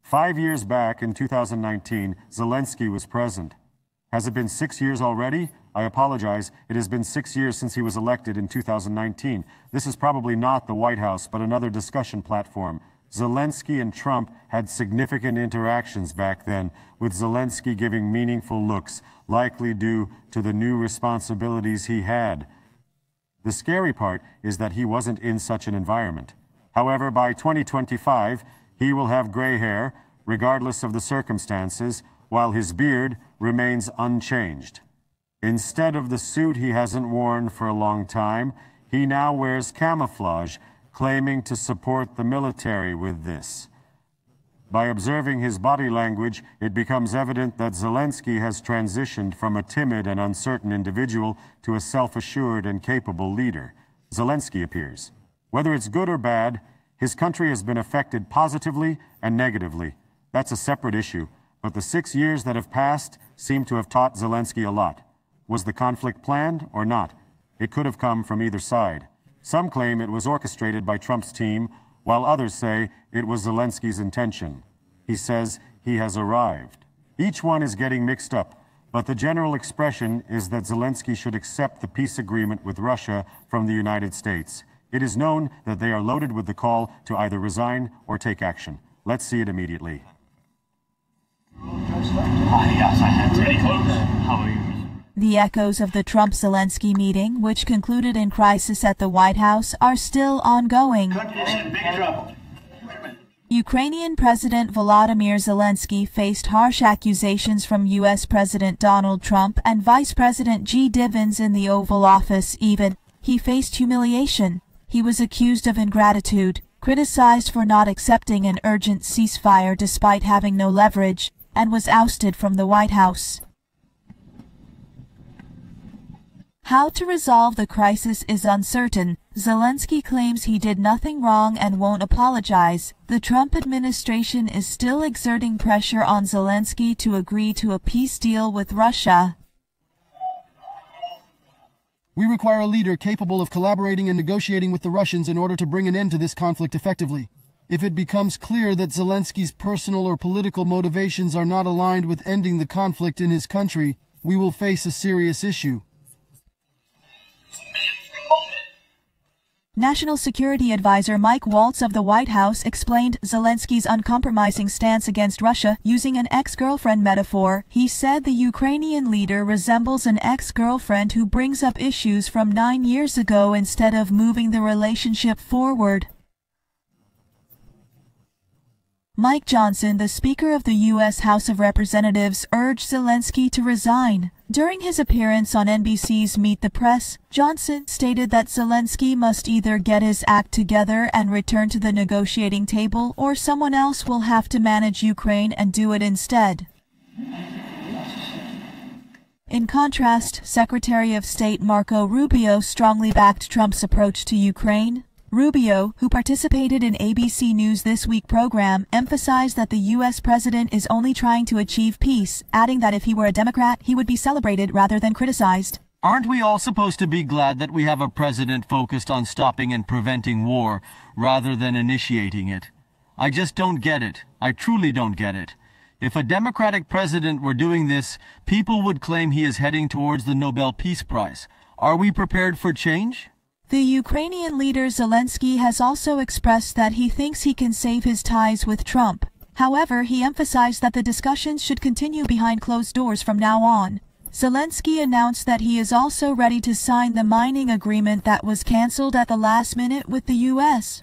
5 years back in 2019, Zelensky was present. Has it been 6 years already? I apologize. It has been 6 years since he was elected in 2019. This is probably not the White House, but another discussion platform. Zelensky and Trump had significant interactions back then, with Zelensky giving meaningful looks, likely due to the new responsibilities he had. The scary part is that he wasn't in such an environment. However, by 2025, he will have gray hair, regardless of the circumstances, while his beard remains unchanged. Instead of the suit he hasn't worn for a long time, he now wears camouflage, claiming to support the military with this. By observing his body language, it becomes evident that Zelensky has transitioned from a timid and uncertain individual to a self-assured and capable leader. Zelensky appears. Whether it's good or bad, his country has been affected positively and negatively. That's a separate issue, but the 6 years that have passed seem to have taught Zelensky a lot. Was the conflict planned or not? It could have come from either side. Some claim it was orchestrated by Trump's team, while others say it was Zelensky's intention. He says he has arrived. Each one is getting mixed up, but the general expression is that Zelensky should accept the peace agreement with Russia from the United States. It is known that they are loaded with the call to either resign or take action. Let's see it immediately. The echoes of the Trump-Zelensky meeting, which concluded in crisis at the White House, are still ongoing. Ukrainian President Volodymyr Zelensky faced harsh accusations from U.S. President Donald Trump and Vice President G. Divins in the Oval Office. Even he faced humiliation. He was accused of ingratitude, criticized for not accepting an urgent ceasefire despite having no leverage, and was ousted from the White House. How to resolve the crisis is uncertain. Zelensky claims he did nothing wrong and won't apologize. The Trump administration is still exerting pressure on Zelensky to agree to a peace deal with Russia. We require a leader capable of collaborating and negotiating with the Russians in order to bring an end to this conflict effectively. If it becomes clear that Zelensky's personal or political motivations are not aligned with ending the conflict in his country, we will face a serious issue. National Security Advisor Mike Waltz of the White House explained Zelensky's uncompromising stance against Russia using an ex-girlfriend metaphor. He said the Ukrainian leader resembles an ex-girlfriend who brings up issues from 9 years ago instead of moving the relationship forward. Mike Johnson, the Speaker of the U.S. House of Representatives, urged Zelensky to resign. During his appearance on NBC's Meet the Press, Johnson stated that Zelensky must either get his act together and return to the negotiating table, or someone else will have to manage Ukraine and do it instead. In contrast, Secretary of State Marco Rubio strongly backed Trump's approach to Ukraine. Rubio, who participated in ABC News This Week program, emphasized that the U.S. president is only trying to achieve peace, adding that if he were a Democrat, he would be celebrated rather than criticized. Aren't we all supposed to be glad that we have a president focused on stopping and preventing war rather than initiating it? I just don't get it. I truly don't get it. If a Democratic president were doing this, people would claim he is heading towards the Nobel Peace Prize. Are we prepared for change? The Ukrainian leader Zelensky has also expressed that he thinks he can save his ties with Trump. However, he emphasized that the discussions should continue behind closed doors from now on. Zelensky announced that he is also ready to sign the mining agreement that was canceled at the last minute with the U.S.